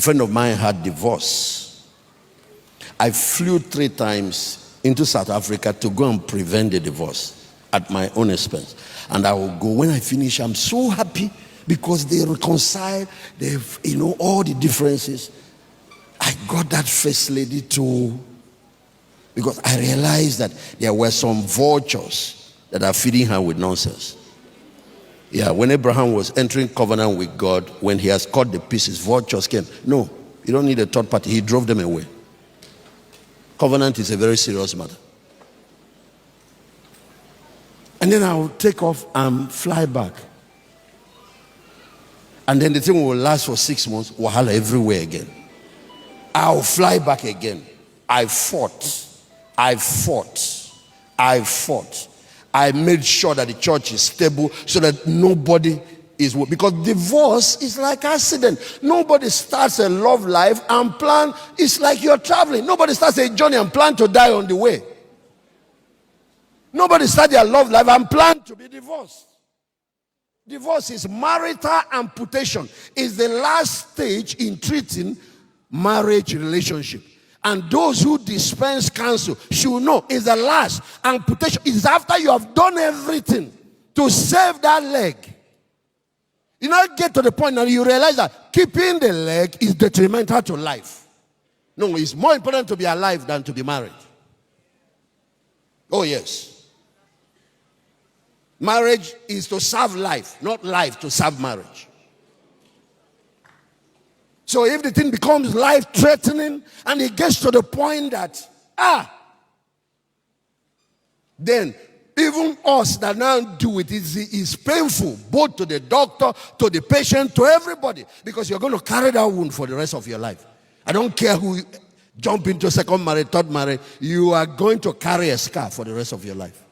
friend of mine had divorced. I flew 3 times into South Africa to go and prevent the divorce at my own expense. And I will go. When I finish, I'm so happy because they reconcile. They've, all the differences. I got that first lady to, because I realized that there were some vultures that are feeding her with nonsense. Yeah, when Abraham was entering covenant with God, when he has cut the pieces, vultures came. No, you don't need a third party. He drove them away. Covenant is a very serious matter. And then I'll take off and fly back. And then the thing will last for 6 months, wahala everywhere again. I'll fly back again. I fought. I made sure that the church is stable so that nobody is, because divorce is like accident. Nobody starts a love life and plan. It's like you're traveling. Nobody starts a journey and plan to die on the way. Nobody starts their love life and plan to be divorced. Divorce is marital amputation. It's the last stage in treating marriage relationship. And those who dispense counsel should know it's the last. Amputation is after you have done everything to save that leg. You now get to the point that you realize that keeping the leg is detrimental to life. No, it's more important to be alive than to be married. Oh yes. Marriage is to serve life, not life to serve marriage. So if the thing becomes life-threatening and it gets to the point that, then even us that now do it is painful, both to the doctor, to the patient, to everybody, because you're going to carry that wound for the rest of your life. I don't care who jump into second marriage, third marriage, you are going to carry a scar for the rest of your life.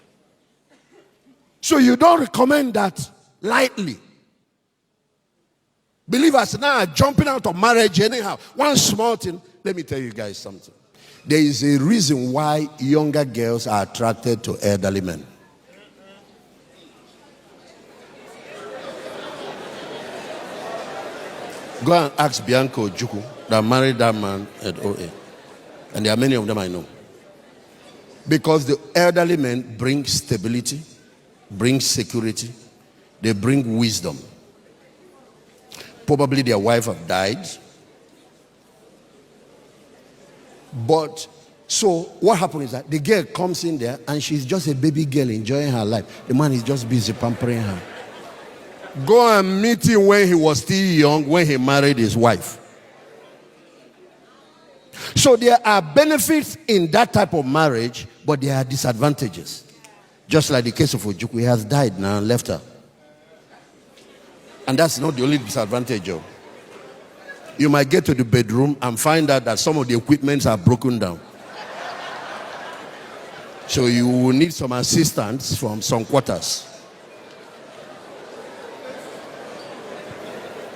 So you don't recommend that lightly. Believers now are jumping out of marriage anyhow. One small thing, let me tell you guys something. There is a reason why younger girls are attracted to elderly men. Go and ask Bianco Juku that married that man at OA. And there are many of them I know. Because the elderly men bring stability, bring security, they bring wisdom. Probably their wife have died. But, so what happens is that the girl comes in there and she's just a baby girl enjoying her life. The man is just busy pampering her. Go and meet him when he was still young, when he married his wife. So there are benefits in that type of marriage, but there are disadvantages. Just like the case of Ojukwu, he has died now and left her. And that's not the only disadvantage. You might get to the bedroom and find out that some of the equipments are broken down. So you will need some assistance from some quarters.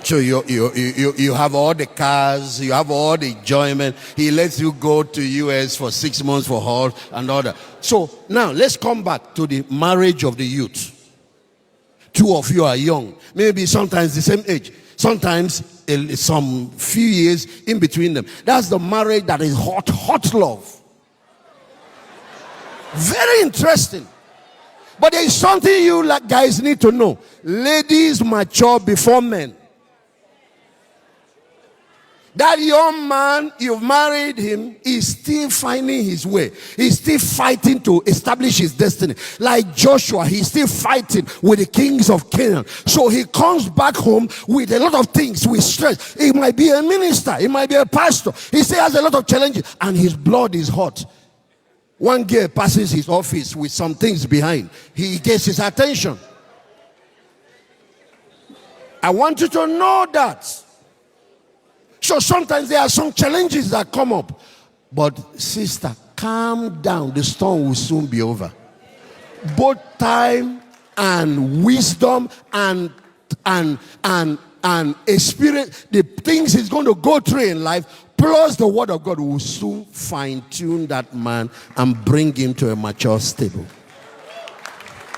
So you have all the cars, you have all the enjoyment. He lets you go to US for 6 months for all and all that. So now let's come back to the marriage of the youth. 2 of you are young, maybe sometimes the same age, sometimes some few years in between them. That's the marriage that is hot love. Very interesting. But there is something you guys need to know. Ladies mature before men. That young man, you've married him, is still finding his way. He's still fighting to establish his destiny. Like Joshua, he's still fighting with the kings of Canaan. So he comes back home with a lot of things, with stress. He might be a minister, he might be a pastor. He still has a lot of challenges, and his blood is hot. One girl passes his office with some things behind. He gets his attention. I want you to know that. So sometimes there are some challenges that come up. But sister, calm down. The storm will soon be over. Both time and wisdom and experience, the things he's going to go through in life, plus the word of God will soon fine-tune that man and bring him to a mature stable.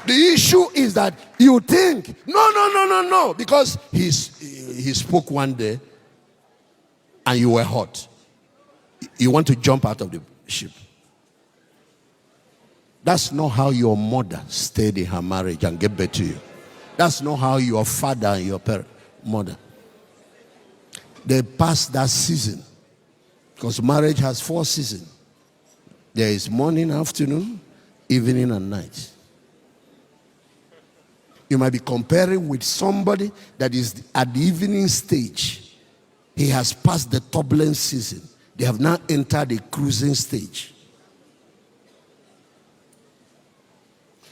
The issue is that you think, no, because he spoke one day, and you were hot. You want to jump out of the ship. That's not how your mother stayed in her marriage and gave birth to you. That's not how your father and your mother. They passed that season. Because marriage has 4 seasons. There is morning, afternoon, evening, and night. You might be comparing with somebody that is at the evening stage. He has passed the turbulent season. They have now entered the cruising stage.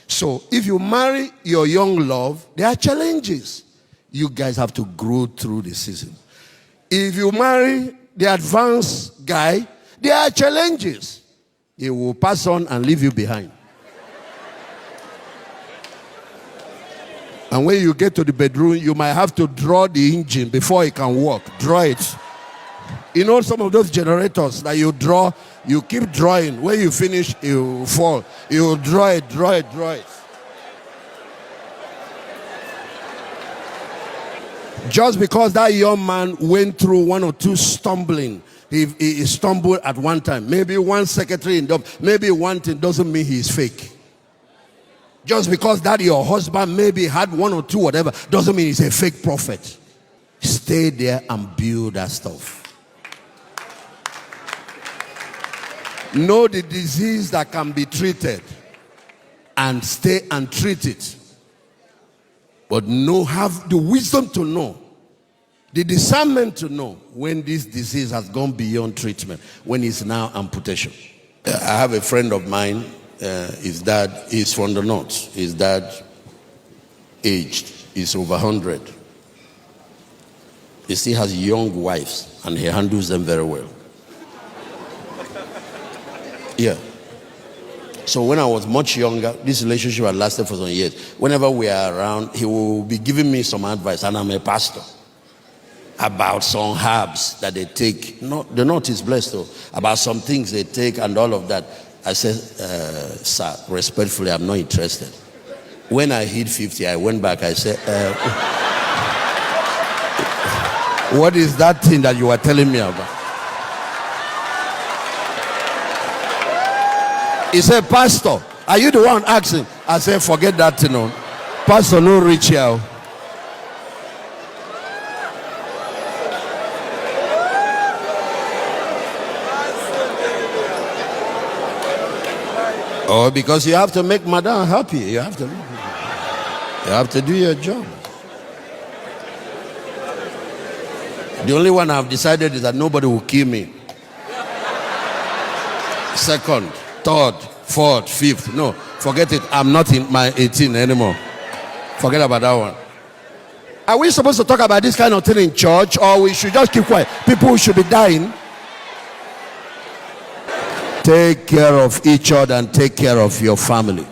So if you marry your young love, there are challenges. You guys have to grow through the season. If you marry the advanced guy, there are challenges. He will pass on and leave you behind. And when you get to the bedroom, you might have to draw the engine before it can work. Draw it. You know some of those generators that you draw, you keep drawing. When you finish, it will fall. You draw it. Just because that young man went through 1 or 2 stumbling, he stumbled at one time. Maybe one secretary, maybe one thing doesn't mean he's fake. Just because that your husband maybe had 1 or 2 whatever, doesn't mean he's a fake prophet. Stay there and build that stuff. Know the disease that can be treated and stay and treat it. But have the wisdom to know, the discernment to know when this disease has gone beyond treatment, when it's now amputation. I have a friend of mine, his dad is from the north. His dad aged, he's over 100. He still has young wives and he handles them very well. Yeah. So when I was much younger, this relationship had lasted for some years. Whenever we are around, he will be giving me some advice, and I'm a pastor, about some herbs that they take. The north is blessed though. About some things they take and all of that. I said, sir, respectfully, I'm not interested. When I hit 50, I went back. I said, what is that thing that you were telling me about? He said, Pastor, are you the one asking? I said, forget that thing. No. Pastor, no reach here. Oh, because you have to make madam happy. You have to do your job. The only one I've decided is that nobody will kill me. Second, third, fourth, fifth. No, forget it. I'm not in my 18 anymore. Forget about that one. Are we supposed to talk about this kind of thing in church, or we should just keep quiet? People should be dying. Take care of each other and take care of your family.